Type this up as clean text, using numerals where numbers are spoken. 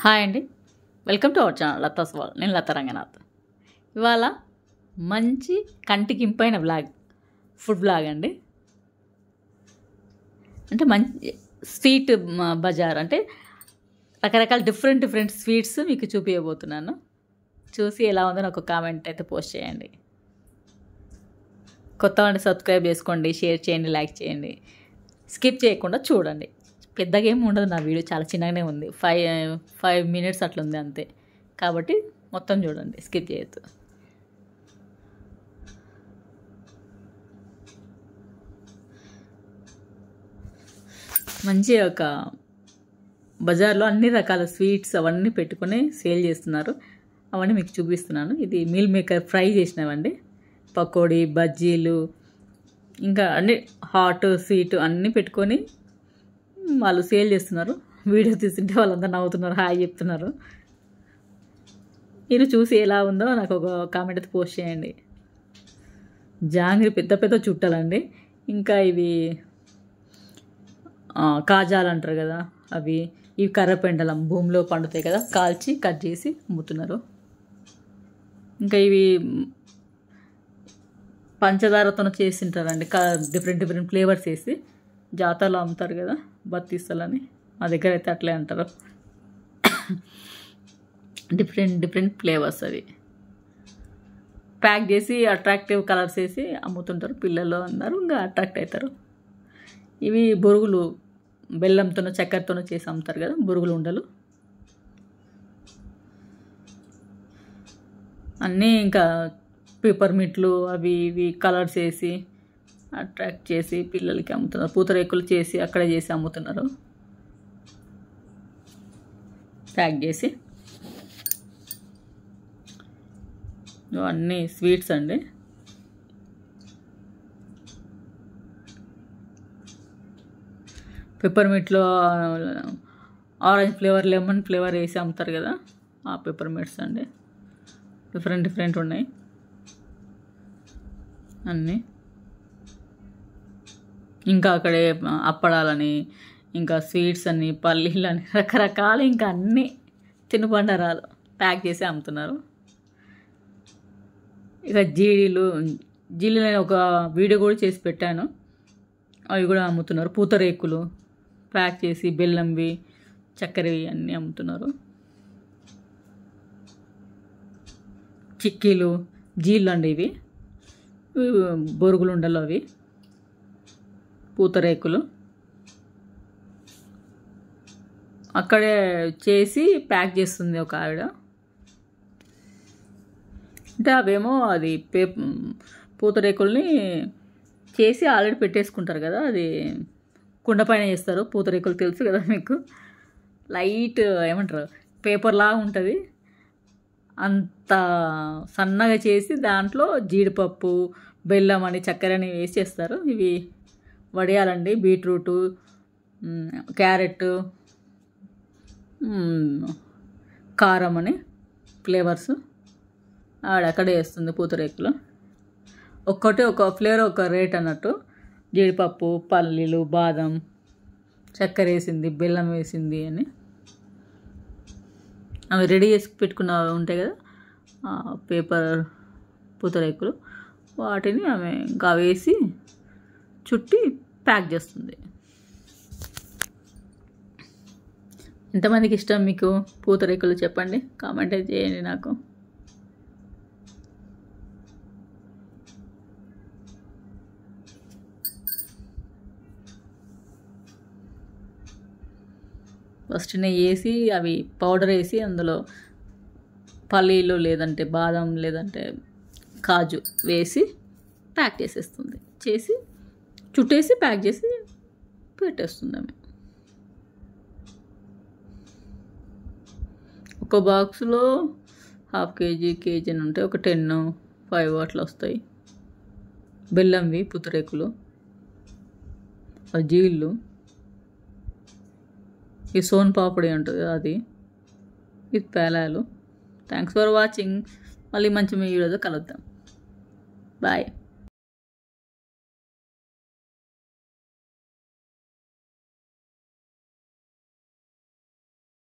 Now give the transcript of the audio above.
Hi అండి, welcome to our channel Latha's wall. నేను లతా రంగనాథ్. ఇవాళ మంచి కంటికి ఇంపైన బ్లాగ్, ఫుడ్ బ్లాగ్ అండి. అంటే మంచి స్వీట్ బజార్, అంటే రకరకాల డిఫరెంట్ స్వీట్స్ మీకు చూపించబోతున్నాను. చూసి ఎలా ఉందో నాకు కామెంట్ అయితే పోస్ట్ చేయండి. కొత్త వాడిని సబ్స్క్రైబ్ చేసుకోండి, షేర్ చేయండి, లైక్ చేయండి. స్కిప్ చేయకుండా చూడండి. పెద్దగా ఏమి ఉండదు, నా వీడియో చాలా చిన్నగానే ఉంది. 5 minutes అట్లా ఉంది అంతే. కాబట్టి మొత్తం చూడండి, స్కిప్ చేయొద్దు. మంచి ఒక బజార్లో అన్ని రకాల స్వీట్స్ అవన్నీ పెట్టుకొని సేల్ చేస్తున్నారు. అవన్నీ మీకు చూపిస్తున్నాను. ఇది మీల్ మేకర్ ఫ్రై చేసినవండి. పకోడీ, బజ్జీలు, ఇంకా అన్ని హాట్ స్వీట్ అన్నీ పెట్టుకొని వాళ్ళు సేల్ చేస్తున్నారు. వీడియో తీస్తుంటే వాళ్ళందరూ నవ్వుతున్నారు, హాయ్ చెప్తున్నారు. మీరు చూసి ఎలా ఉందో నాకు ఒక కామెంట్ అయితే పోస్ట్ చేయండి. జాంగ్రీ పెద్ద చుట్టాలండి. ఇంకా ఇవి కాజాలు అంటారు కదా, ఇవి కర్రపెండలం భూమిలో పండుతాయి కదా, కాల్చి కట్ చేసి అమ్ముతున్నారు. ఇంకా ఇవి పంచదారతో చేసింటారండి, డిఫరెంట్ ఫ్లేవర్స్ వేసి జాతరలో అమ్ముతారు కదా, బత్తీస్తలని. మా దగ్గర అయితే అట్లే అంటారు. డిఫరెంట్ ఫ్లేవర్స్ అవి ప్యాక్ చేసి అట్రాక్టివ్ కలర్స్ వేసి అమ్ముతుంటారు. పిల్లలు అందరూ ఇంకా అట్రాక్ట్ అవుతారు. ఇవి బొరుగులు, బెల్లంతోనో చక్కెరతోనో చేసి అమ్ముతారు కదా, బొరుగులు ఉండలు అన్నీ. ఇంకా పేపర్మింట్లు అవి ఇవి కలర్స్ వేసి అట్రాక్ట్ చేసి పిల్లలకి అమ్ముతున్నారు. పూతరేకులు చేసి అక్కడే చేసి అమ్ముతున్నారు, ప్యాక్ చేసి. అన్నీ స్వీట్స్ అండి. పెప్పర్మింట్లో ఆరెంజ్ ఫ్లేవర్, లెమన్ ఫ్లేవర్ వేసి అమ్ముతారు కదా, ఆ పెప్పర్మింట్స్ అండి. డిఫరెంట్ ఉన్నాయి అన్నీ. ఇంకా అక్కడే అప్పడాలని, ఇంకా స్వీట్స్ అని, పల్లీలని, రకరకాల ఇంకా అన్నీ తినుబండారాలు ప్యాక్ చేసి అమ్ముతున్నారు. ఇక జీడీలు నేను ఒక వీడియో కూడా చేసి పెట్టాను, అవి కూడా అమ్ముతున్నారు. పూతరేకులు ప్యాక్ చేసి బెల్లంవి, చక్కెరవి అన్నీ అమ్ముతున్నారు. చిక్కీలు, జీళ్ళు అండి ఇవి బొరుగులు ఉండలు, అవి పూతరేకులు అక్కడే చేసి ప్యాక్ చేస్తుంది ఒక ఆవిడ. అంటే అవేమో అది పూతరేకుల్ని చేసి ఆల్రెడీ పెట్టేసుకుంటారు కదా, అది కుండ పైన చేస్తారు. పూతరేకులు తెలుసు కదా మీకు, లైట్ ఏమంటారు పేపర్ లాగా ఉంటుంది. అంత సన్నగా చేసి దాంట్లో జీడిపప్పు, బెల్లం అని, చక్కెరని వేసి చేస్తారు. ఇవి వడియాలండి, బీట్రూటు, క్యారెట్, కారం అని ఫ్లేవర్స్ అక్కడే వేస్తుంది పూతరేకులు. ఒక ఫ్లేవర్ ఒక రేట్ అన్నట్టు. జీడిపప్పు, పల్లీలు, బాదం, చక్కెర వేసింది, బెల్లం వేసింది అని అవి రెడీ చేసి పెట్టుకున్న ఉంటాయి కదా, పేపర్ పూతరేకులు, వాటిని ఆమె ఇంకా వేసి చుట్టి ప్యాక్ చేస్తుంది. ఎంతమందికి ఇష్టం మీకు పూతరేకులు చెప్పండి, కామెంట్ చేయండి నాకు. ఫస్ట్ నెయ్యి వేసి అవి పౌడర్ వేసి అందులో పల్లీలు లేదంటే బాదం లేదంటే కాజు వేసి ప్యాక్ చేసేస్తుంది. చేసి చుట్టేసి ప్యాక్ చేసి పెట్టేస్తుంది ఆమె. ఒక బాక్స్లో ½ కేజీ అని ఉంటాయి, ఒక 10, 5 అట్లా వస్తాయి. బెల్లంవి పూతరేకులు, జీళ్ళు, ఈ సోన్ పాపడి ఉంటుంది అది, ఇది పేలాలు. Thanks for watching. మళ్ళీ మంచి వీడియోతో కలుద్దాం. బాయ్.